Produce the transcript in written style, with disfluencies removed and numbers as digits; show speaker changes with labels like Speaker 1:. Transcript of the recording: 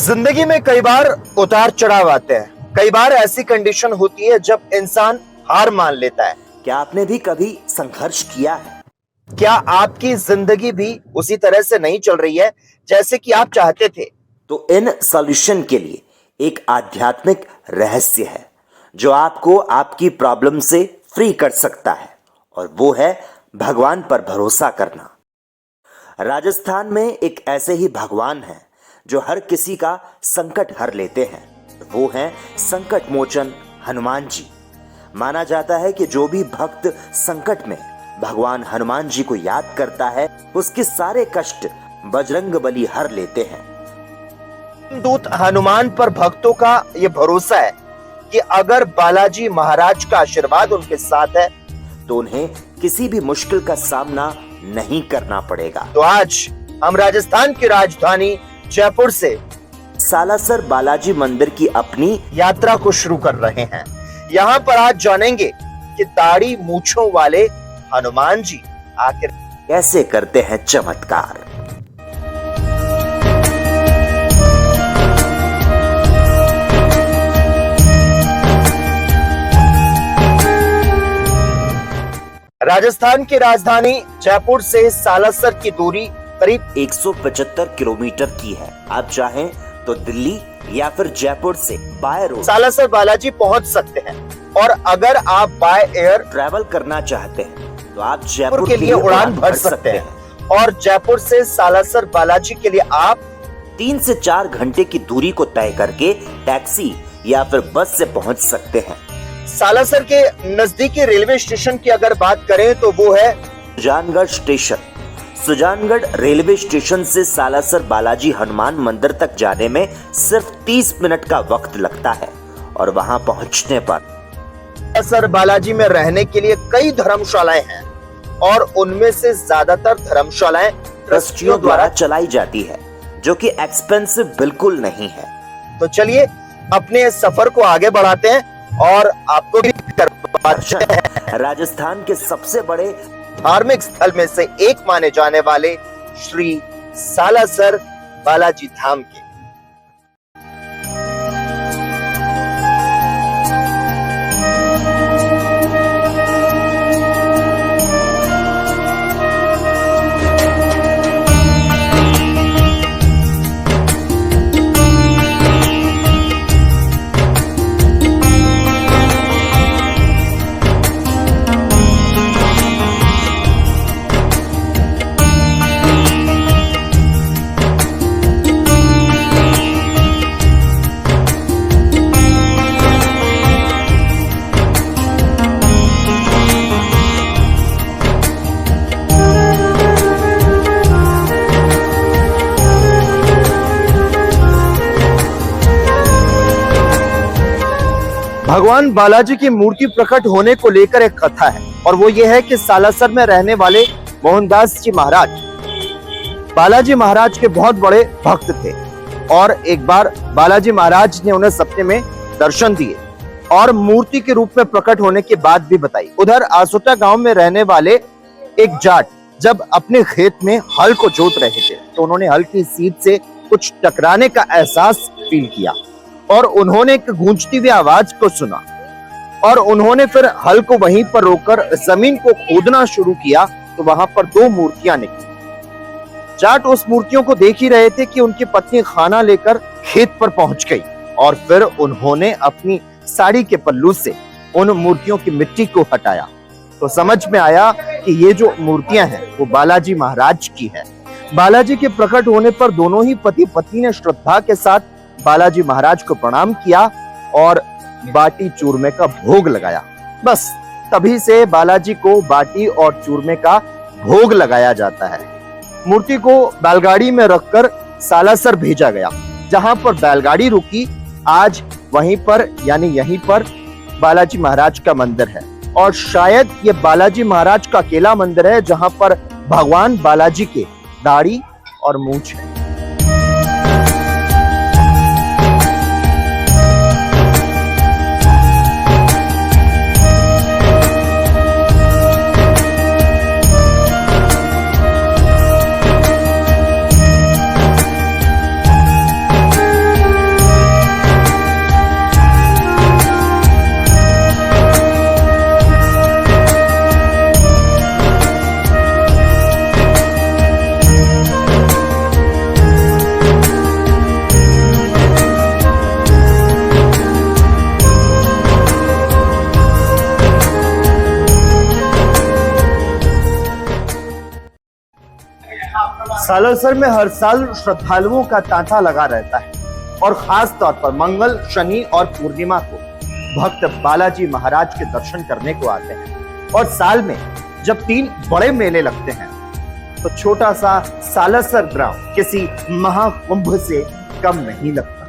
Speaker 1: जिंदगी में कई बार उतार चढ़ाव आते हैं। कई बार ऐसी कंडीशन होती है जब इंसान हार मान लेता है।
Speaker 2: क्या आपने भी कभी संघर्ष किया है?
Speaker 1: क्या आपकी जिंदगी भी उसी तरह से नहीं चल रही है जैसे कि आप चाहते थे?
Speaker 2: तो इन सॉल्यूशन के लिए एक आध्यात्मिक रहस्य है जो आपको आपकी प्रॉब्लम से फ्री कर सकता है, और वो है भगवान पर भरोसा करना। राजस्थान में एक ऐसे ही भगवान हैं जो हर किसी का संकट हर लेते हैं। वो हैं संकट मोचन हनुमान जी। माना जाता है कि जो भी भक्त संकट में भगवान हनुमान जी को याद करता है, उसके सारे कष्ट बजरंगबली हर लेते हैं।
Speaker 1: दूत हनुमान पर भक्तों का ये भरोसा है कि अगर बालाजी महाराज का आशीर्वाद उनके साथ है
Speaker 2: तो उन्हें किसी भी मुश्किल का सामना नहीं करना पड़ेगा।
Speaker 1: तो आज हम राजस्थान की राजधानी जयपुर से
Speaker 2: सालासर बालाजी मंदिर की अपनी
Speaker 1: यात्रा को शुरू कर रहे हैं। यहाँ पर आज जानेंगे कि दाढ़ी मूंछों वाले हनुमान जी आखिर
Speaker 2: कैसे करते हैं चमत्कार।
Speaker 1: राजस्थान की राजधानी जयपुर से सालासर की दूरी करीब
Speaker 2: 175 किलोमीटर की है। आप चाहें तो दिल्ली या फिर जयपुर से बाय रोड
Speaker 1: सालासर बालाजी पहुंच सकते हैं, और अगर आप बाय एयर
Speaker 2: ट्रैवल करना चाहते हैं तो आप जयपुर
Speaker 1: के लिए उड़ान भर सकते हैं, और जयपुर से सालासर बालाजी के लिए आप
Speaker 2: 3 से 4 घंटे की दूरी को तय करके टैक्सी या फिर बस से पहुंच सकते हैं।
Speaker 1: सालासर के नजदीकी रेलवे स्टेशन की अगर बात करें तो वो है
Speaker 2: Sujangarh station. Sujangarh railway station से सालासर बालाजी हनुमान मंदिर तक जाने में सिर्फ 30 मिनट का वक्त लगता है, और वहां पहुंचने पर
Speaker 1: सालासर बालाजी में रहने के लिए कई धर्मशालाएं हैं, और उनमें से ज्यादातर धर्मशालाएं
Speaker 2: ट्रस्टियों द्वारा चलाई जाती है, जो कि एक्सपेंसिव बिल्कुल नहीं है।
Speaker 1: तो चलिए अपने सफर को आगे बढ़ाते हैं और आपको भी करवाते हैं
Speaker 2: राजस्थान के सबसे बड़े
Speaker 1: धार्मिक स्थल में से एक माने जाने वाले श्री सालासर बालाजी धाम के। भगवान बालाजी की मूर्ति प्रकट होने को लेकर एक कथा है, और वो ये है कि सालासर में रहने वाले मोहनदास जी महाराज बालाजी महाराज के बहुत बड़े भक्त थे, और एक बार बालाजी महाराज ने उन्हें सपने में दर्शन दिए और मूर्ति के रूप में प्रकट होने की बात भी बताई। उधर आसोटा गांव में रहने वाले एक जाट जब अपने खेत में हल को जोत रहे थे तो उन्होंने हल की सीध से कुछ टकराने का एहसास फील किया, और उन्होंने एक गूंजती हुई आवाज को सुना, और उन्होंने फिर हल को वहीं पर रोककर जमीन को खोदना शुरू किया तो वहां पर 2 मूर्तियां निकली। जाट उस मूर्तियों को देख ही रहे थे कि उनकी पत्नी खाना लेकर खेत पर पहुंच गई, और फिर उन्होंने अपनी साड़ी के पल्लू से उन मूर्तियों की मिट्टी को हटाया तो समझ में आया कि ये जो मूर्तियां हैं वो बालाजी महाराज की है। बालाजी के प्रकट होने पर दोनों ही पति पत्नी ने श्रद्धा के साथ बालाजी महाराज को प्रणाम किया और बाटी चूरमे का भोग लगाया। बस तभी से बालाजी को बाटी और चूरमे का भोग लगाया जाता है। मूर्ति को बैलगाड़ी में रखकर सालासर भेजा गया, जहां पर बैलगाड़ी रुकी। आज वहीं पर यानी यहीं पर बालाजी महाराज का मंदिर है, और शायद ये बालाजी महाराज का अकेला मंदिर है जहां पर भगवान बालाजी के दाढ़ी और मूंछ है। सालासर में हर साल श्रद्धालुओं का तांता लगा रहता है और खास तौर पर मंगल, शनि और पूर्णिमा को भक्त बालाजी महाराज के दर्शन करने को आते हैं। और साल में जब 3 बड़े मेले लगते हैं तो छोटा सा सालासर ग्राम किसी महाकुंभ से कम नहीं लगता।